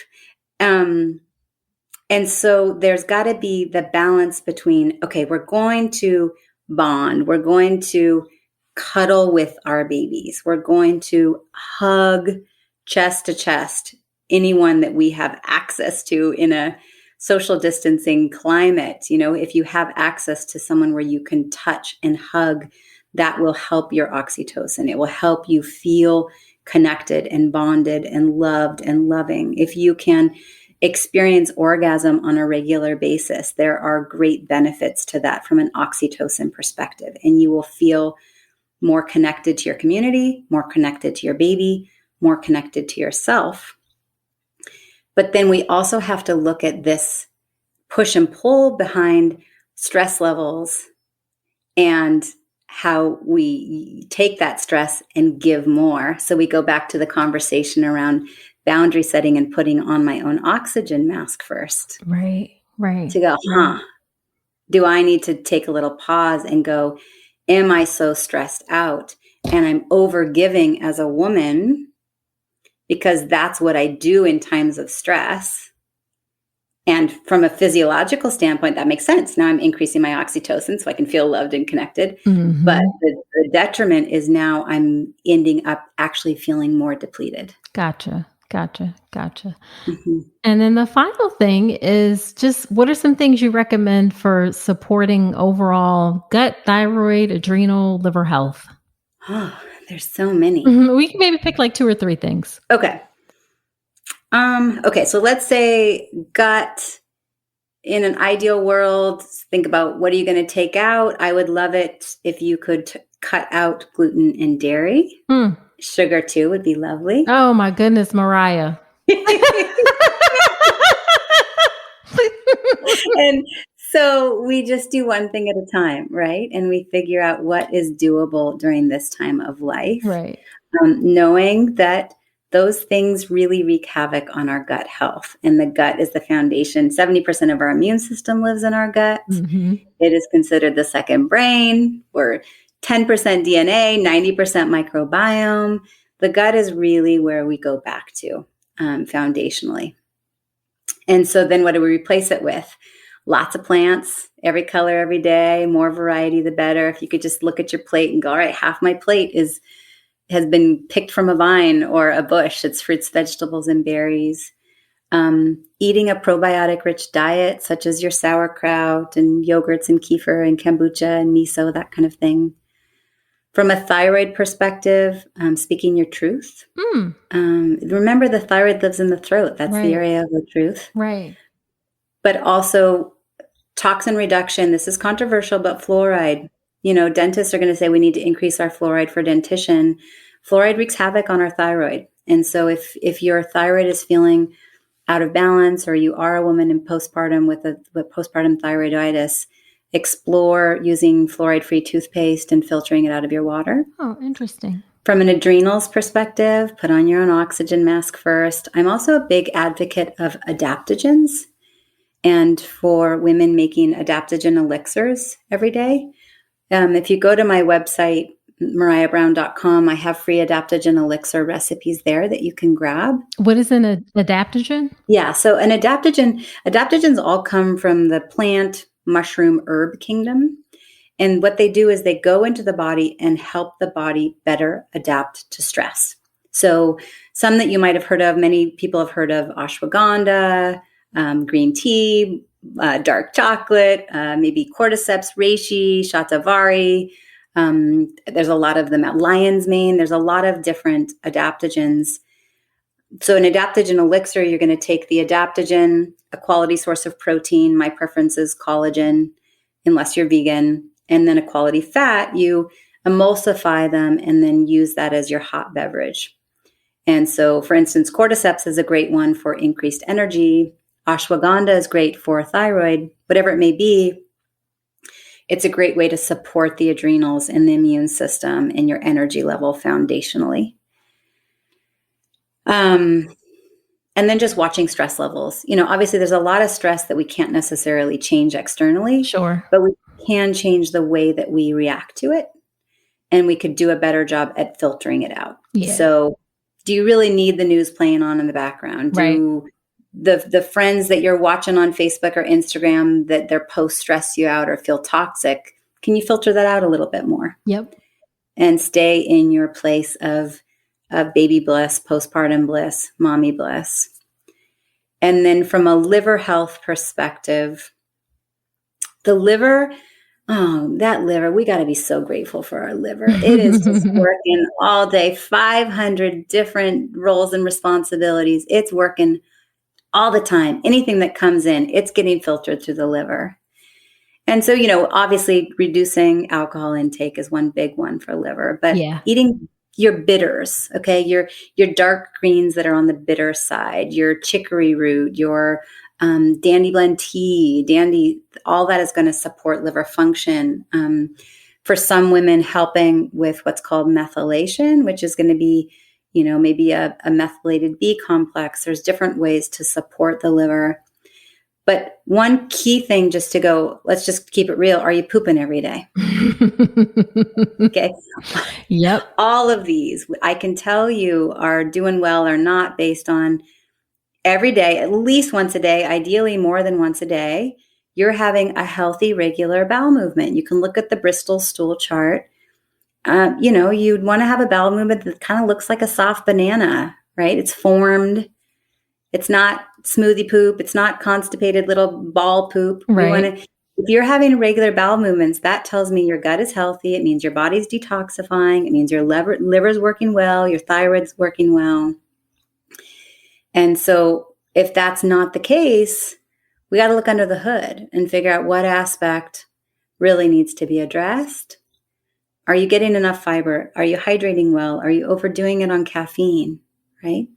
And so there's got to be the balance between, okay, we're going to bond. We're going to cuddle with our babies. We're going to hug chest to chest anyone that we have access to in a social distancing climate. If you have access to someone where you can touch and hug, that will help your oxytocin. It will help you feel connected and bonded and loved and loving. If you can experience orgasm on a regular basis, there are great benefits to that from an oxytocin perspective. And you will feel more connected to your community, more connected to your baby, more connected to yourself. But then we also have to look at this push and pull behind stress levels and how we take that stress and give more. So we go back to the conversation around boundary setting and putting on my own oxygen mask first. Right. To go, do I need to take a little pause and go, am I so stressed out? And I'm over giving as a woman because that's what I do in times of stress. And from a physiological standpoint, that makes sense. Now I'm increasing my oxytocin so I can feel loved and connected. Mm-hmm. But the detriment is now I'm ending up actually feeling more depleted. Gotcha. Mm-hmm. And then the final thing is just what are some things you recommend for supporting overall gut, thyroid, adrenal, liver health? Oh, there's so many. Mm-hmm. We can maybe pick like 2 or 3 things. Okay. So let's say gut. In an ideal world, think about what are you going to take out? I would love it if you could cut out gluten and dairy. Sugar too would be lovely. Oh my goodness, Maraya. And so we just do one thing at a time, right? And we figure out what is doable during this time of life. Right. Knowing that those things really wreak havoc on our gut health. And the gut is the foundation. 70% of our immune system lives in our gut. Mm-hmm. It is considered the second brain. We're 10% DNA, 90% microbiome. The gut is really where we go back to foundationally. And so then what do we replace it with? Lots of plants, every color, every day, more variety, the better. If you could just look at your plate and go, all right, half my plate has been picked from a vine or a bush. It's fruits, vegetables, and berries. Eating a probiotic-rich diet, such as your sauerkraut and yogurts and kefir and kombucha and miso, that kind of thing. From a thyroid perspective, speaking your truth. Remember, the thyroid lives in the throat. That's the area of the truth. Right. But also toxin reduction. This is controversial, but fluoride. Dentists are going to say we need to increase our fluoride for dentition. Fluoride wreaks havoc on our thyroid. And so if your thyroid is feeling out of balance or you are a woman in postpartum with postpartum thyroiditis, explore using fluoride-free toothpaste and filtering it out of your water. Oh, interesting. From an adrenals perspective, put on your own oxygen mask first. I'm also a big advocate of adaptogens and for women making adaptogen elixirs every day. If you go to my website, marayabrown.com, I have free adaptogen elixir recipes there that you can grab. What is an adaptogen? Yeah, so an adaptogens all come from the plant, mushroom, herb kingdom. And what they do is they go into the body and help the body better adapt to stress. So some that you might have heard of, many people have heard of ashwagandha, green tea, dark chocolate, maybe cordyceps, reishi, shatavari. There's a lot of them at lion's mane. There's a lot of different adaptogens. So an adaptogen elixir, you're going to take the adaptogen, a quality source of protein. My preference is collagen, unless you're vegan. And then a quality fat, you emulsify them and then use that as your hot beverage. And so, for instance, cordyceps is a great one for increased energy. Ashwagandha is great for thyroid, whatever it may be. It's a great way to support the adrenals and the immune system and your energy level foundationally. And then just watching stress levels. Obviously there's a lot of stress that we can't necessarily change externally. Sure. But we can change the way that we react to it. And we could do a better job at filtering it out. Yeah. So do you really need the news playing on in the background? Do the friends that you're watching on Facebook or Instagram that their posts stress you out or feel toxic, can you filter that out a little bit more? Yep. And stay in your place of baby bliss, postpartum bliss, mommy bliss. And then from a liver health perspective, the liver, that liver, we got to be so grateful for our liver. It is just working all day, 500 different roles and responsibilities. It's working all the time. Anything that comes in, it's getting filtered through the liver. And so, obviously reducing alcohol intake is one big one for liver, but eating your bitters, okay, your dark greens that are on the bitter side, your chicory root, your dandy blend tea, all that is going to support liver function. For some women, helping with what's called methylation, which is going to be, maybe a methylated B complex. There's different ways to support the liver. But one key thing, just to go, let's just keep it real. Are you pooping every day? Okay. Yep. All of these, I can tell you, are doing well or not based on every day, at least once a day, ideally more than once a day, you're having a healthy, regular bowel movement. You can look at the Bristol stool chart. You'd want to have a bowel movement that kind of looks like a soft banana, right? It's formed. It's not smoothie poop. It's not constipated little ball poop. Right. If you're having regular bowel movements, that tells me your gut is healthy. It means your body's detoxifying. It means your liver's working well. Your thyroid's working well. And so if that's not the case, we got to look under the hood and figure out what aspect really needs to be addressed. Are you getting enough fiber? Are you hydrating well? Are you overdoing it on caffeine? Right?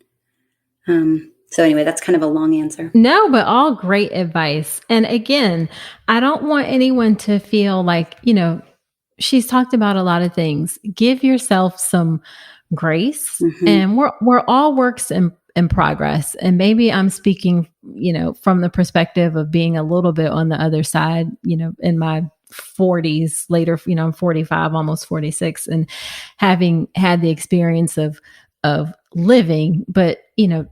So anyway, that's kind of a long answer. No, but all great advice. And again, I don't want anyone to feel like, she's talked about a lot of things. Give yourself some grace. Mm-hmm. And we're all works in progress. And maybe I'm speaking, from the perspective of being a little bit on the other side, in my 40s later, I'm 45, almost 46, and having had the experience of living, but,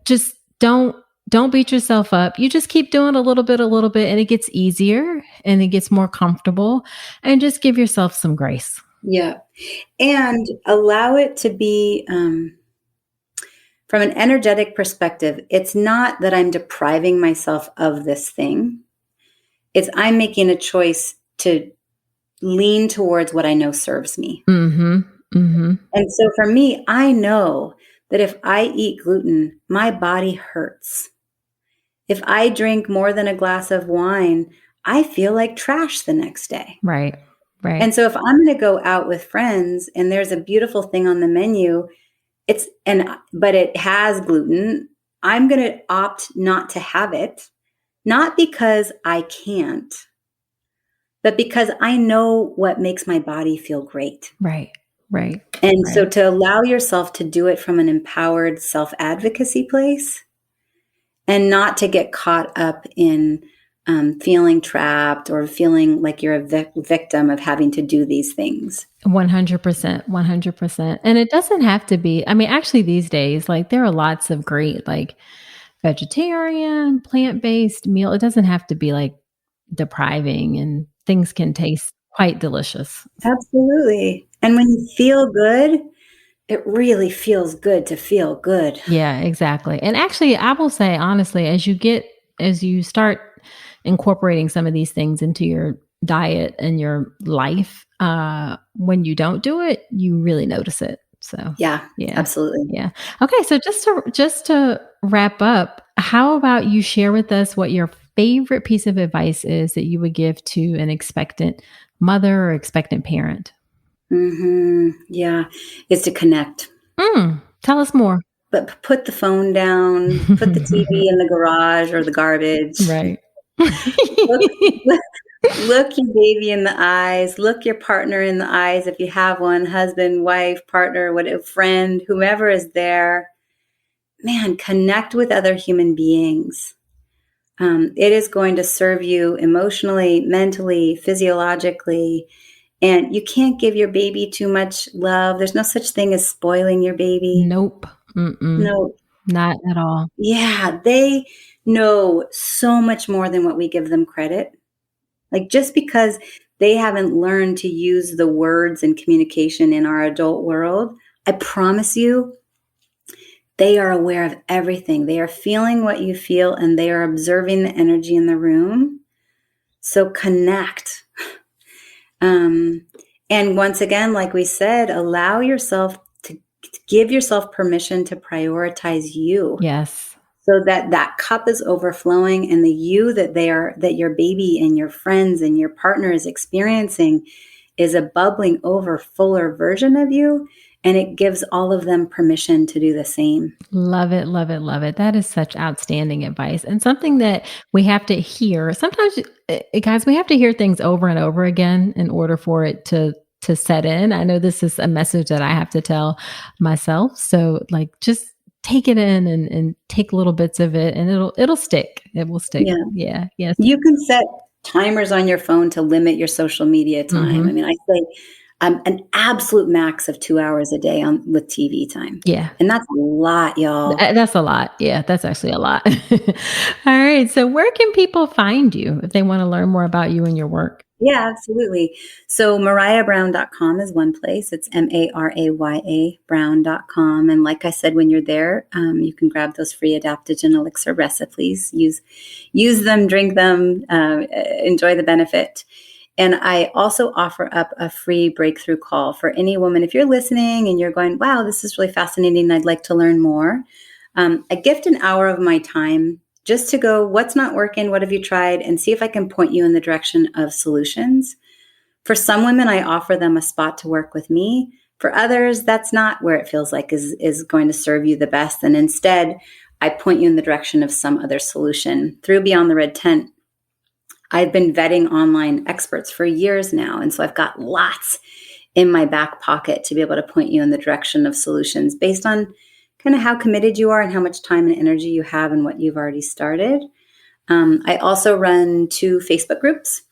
just don't beat yourself up. You just keep doing a little bit, and it gets easier and it gets more comfortable, and just give yourself some grace. Yeah. And allow it to be, from an energetic perspective, it's not that I'm depriving myself of this thing. It's I'm making a choice to lean towards what I know serves me. Mm-hmm. Mm-hmm. And so for me, I know that if I eat gluten, my body hurts. If I drink more than a glass of wine, I feel like trash the next day. Right. Right. And so if I'm going to go out with friends and there's a beautiful thing on the menu, but it has gluten, I'm going to opt not to have it, not because I can't, but because I know what makes my body feel great. Right. Right. And so to allow yourself to do it from an empowered self-advocacy place and not to get caught up in feeling trapped or feeling like you're a victim of having to do these things. 100%, 100%. And it doesn't have to be, actually these days, like there are lots of great, like vegetarian, plant-based meal. It doesn't have to be like depriving, and things can taste quite delicious. Absolutely. And when you feel good, it really feels good to feel good. Yeah, exactly. And actually, I will say, honestly, as you start incorporating some of these things into your diet and your life, when you don't do it, you really notice it. So yeah, absolutely. Yeah. Okay. So just to wrap up, how about you share with us what your favorite piece of advice is that you would give to an expectant mother or expectant parent? Mm-hmm. Yeah. It's to connect. Tell us more. But put the phone down, put the TV in the garage or the garbage. Right. Look your baby in the eyes, look your partner in the eyes. If you have one, husband, wife, partner, whatever, friend, whomever is there, man, connect with other human beings. It is going to serve you emotionally, mentally, physiologically. And you can't give your baby too much love. There's no such thing as spoiling your baby. Nope. Nope. Not at all. Yeah, they know so much more than what we give them credit. Like just because they haven't learned to use the words and communication in our adult world, I promise you, they are aware of everything. They are feeling what you feel, and they are observing the energy in the room. So connect. And once again, like we said, allow yourself to give yourself permission to prioritize you. Yes. So that cup is overflowing, and the you that your baby and your friends and your partner is experiencing is a bubbling over, fuller version of you. And it gives all of them permission to do the same. Love it, love it, love it. That is such outstanding advice, and something that we have to hear. Sometimes, guys, we have to hear things over and over again in order for it to set in. I know this is a message that I have to tell myself. So like, just take it in and take little bits of it, and it'll stick. It will stick. Yeah. Yes. You can set timers on your phone to limit your social media time. I mean, I say an absolute max of 2 hours a day with TV time. Yeah. And that's a lot, y'all. That's a lot. Yeah, that's actually a lot. All right. So where can people find you if they want to learn more about you and your work? Yeah, absolutely. So marayabrown.com is one place. It's MARAYA Brown.com. And like I said, when you're there, you can grab those free adaptogen elixir recipes, use them, drink them, enjoy the benefit. And I also offer up a free breakthrough call for any woman. If you're listening and you're going, wow, this is really fascinating, I'd like to learn more. I gift an hour of my time just to go, what's not working? What have you tried? And see if I can point you in the direction of solutions. For some women, I offer them a spot to work with me. For others, that's not where it feels like is going to serve you the best. And instead, I point you in the direction of some other solution. Through Beyond the Red Tent, I've been vetting online experts for years now. And so I've got lots in my back pocket to be able to point you in the direction of solutions based on kind of how committed you are and how much time and energy you have and what you've already started. I also run 2 Facebook groups.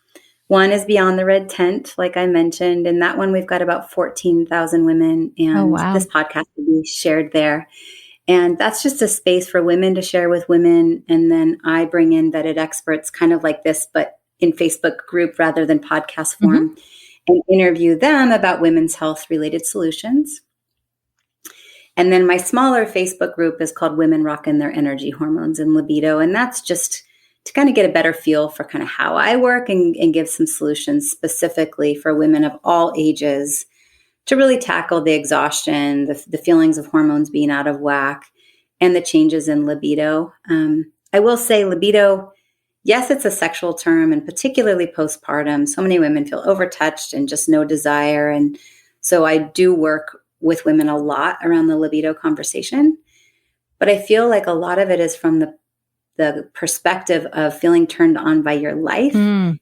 One is Beyond the Red Tent, like I mentioned. And that one, we've got about 14,000 women. And this podcast will be shared there. And that's just a space for women to share with women. And then I bring in vetted experts kind of like this, but in Facebook group rather than podcast form, and interview them about women's health related solutions. And then my smaller Facebook group is called Women Rockin' Their Energy, Hormones, and Libido. And that's just to kind of get a better feel for kind of how I work and give some solutions specifically for women of all ages to really tackle the exhaustion, the feelings of hormones being out of whack, and the changes in libido. I will say libido, yes, it's a sexual term, and particularly postpartum. So many women feel overtouched and just no desire. And so I do work with women a lot around the libido conversation. But I feel like a lot of it is from the perspective of feeling turned on by your life,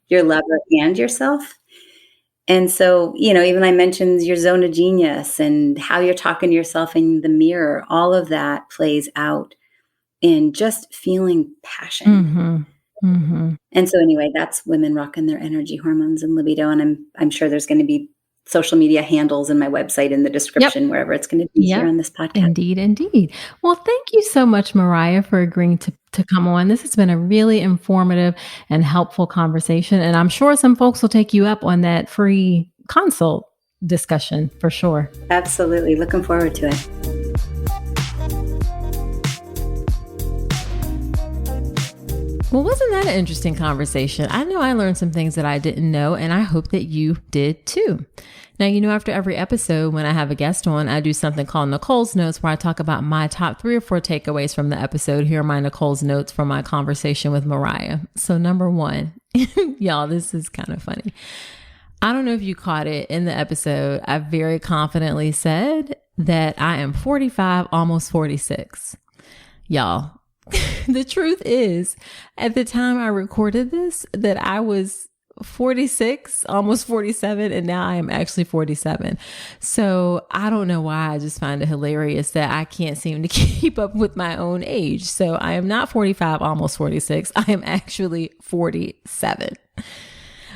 your lover, and yourself. And so, even I mentioned your zone of genius and how you're talking to yourself in the mirror, all of that plays out in just feeling passion. And so anyway, that's Women Rockin' Their Energy, Hormones, and Libido. And I'm sure there's going to be social media handles in my website in the description, wherever it's going to be here on this podcast. Indeed. Well, thank you so much, Maraya, for agreeing to come on. This has been a really informative and helpful conversation. And I'm sure some folks will take you up on that free consult discussion for sure. Absolutely. Looking forward to it. Well, wasn't that an interesting conversation? I know I learned some things that I didn't know, and I hope that you did too. Now, after every episode, when I have a guest on, I do something called Nicole's Notes, where I talk about my top 3 or 4 takeaways from the episode. Here are my Nicole's Notes from my conversation with Maraya. So number 1, y'all, this is kind of funny. I don't know if you caught it in the episode. I very confidently said that I am 45, almost 46. Y'all, the truth is, at the time I recorded this, that I was 46, almost 47, and now I am actually 47. So I don't know why. I just find it hilarious that I can't seem to keep up with my own age. So I am not 45, almost 46. I am actually 47.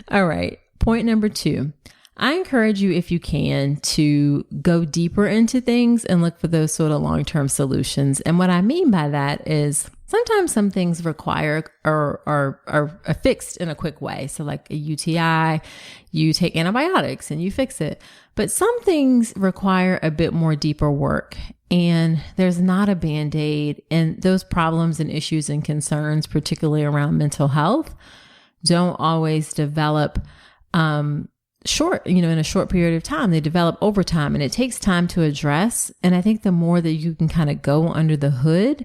All right. Point number 2. I encourage you, if you can, to go deeper into things and look for those sort of long-term solutions. And what I mean by that is sometimes some things require or are fixed in a quick way. So like a UTI, you take antibiotics and you fix it. But some things require a bit more deeper work. And there's not a Band-Aid, and those problems and issues and concerns, particularly around mental health, don't always develop in a short period of time. They develop over time, and it takes time to address. And I think the more that you can kind of go under the hood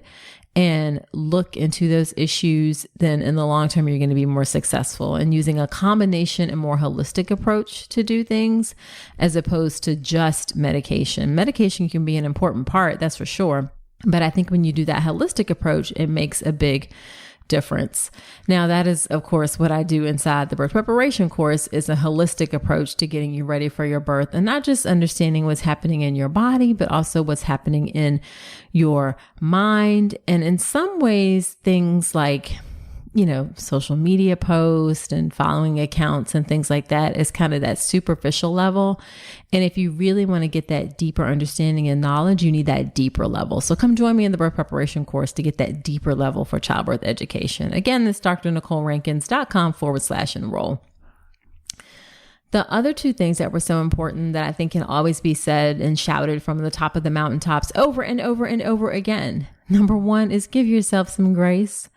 and look into those issues, then in the long term, you're going to be more successful in using a combination and more holistic approach to do things, as opposed to just medication. Medication can be an important part, that's for sure. But I think when you do that holistic approach, it makes a big difference. Now, that is, of course, what I do inside the birth preparation course, is a holistic approach to getting you ready for your birth, and not just understanding what's happening in your body, but also what's happening in your mind. And in some ways, things like, social media posts and following accounts and things like that is kind of that superficial level. And if you really want to get that deeper understanding and knowledge, you need that deeper level. So come join me in the birth preparation course to get that deeper level for childbirth education. Again, that's drnicolerankins.com/enroll. The other two things that were so important that I think can always be said and shouted from the top of the mountaintops over and over and over again. Number one is give yourself some grace.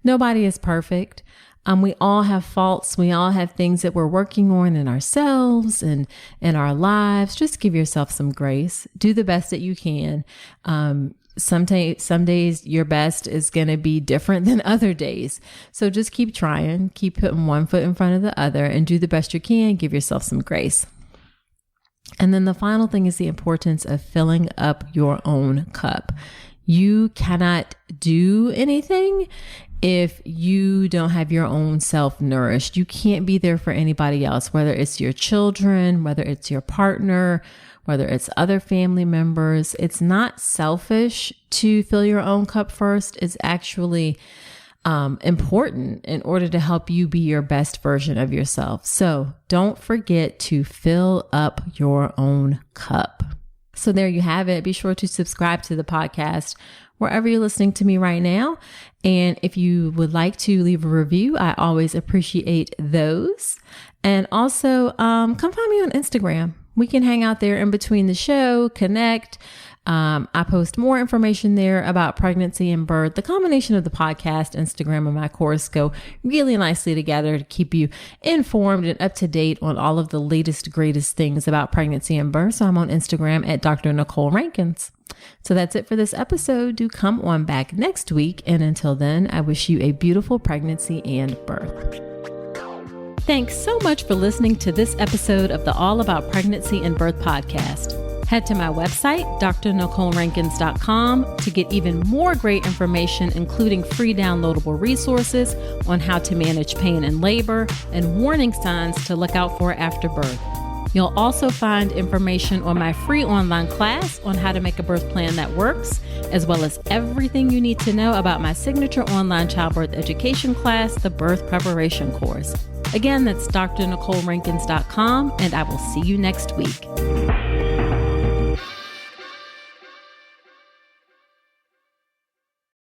Nobody is perfect. We all have faults. We all have things that we're working on in ourselves and in our lives. Just give yourself some grace. Do the best that you can. Some days your best is going to be different than other days. So just keep trying, keep putting one foot in front of the other, and do the best you can. Give yourself some grace. And then the final thing is the importance of filling up your own cup. You cannot do anything if you don't have your own self nourished. You can't be there for anybody else, whether it's your children, whether it's your partner, whether it's other family members. It's not selfish to fill your own cup first. It's actually important in order to help you be your best version of yourself. So don't forget to fill up your own cup. So there you have it. Be sure to subscribe to the podcast wherever you're listening to me right now. And if you would like to leave a review, I always appreciate those. And also, come find me on Instagram. We can hang out there in between the show, connect. I post more information there about pregnancy and birth. The combination of the podcast, Instagram, and my course go really nicely together to keep you informed and up to date on all of the latest, greatest things about pregnancy and birth. So I'm on Instagram at Dr. Nicole Rankins. So that's it for this episode. Do come on back next week. And until then, I wish you a beautiful pregnancy and birth. Thanks so much for listening to this episode of the All About Pregnancy and Birth podcast. Head to my website, drnicolerankins.com, to get even more great information, including free downloadable resources on how to manage pain and labor and warning signs to look out for after birth. You'll also find information on my free online class on how to make a birth plan that works, as well as everything you need to know about my signature online childbirth education class, the Birth Preparation Course. Again, that's drnicolerankins.com, and I will see you next week.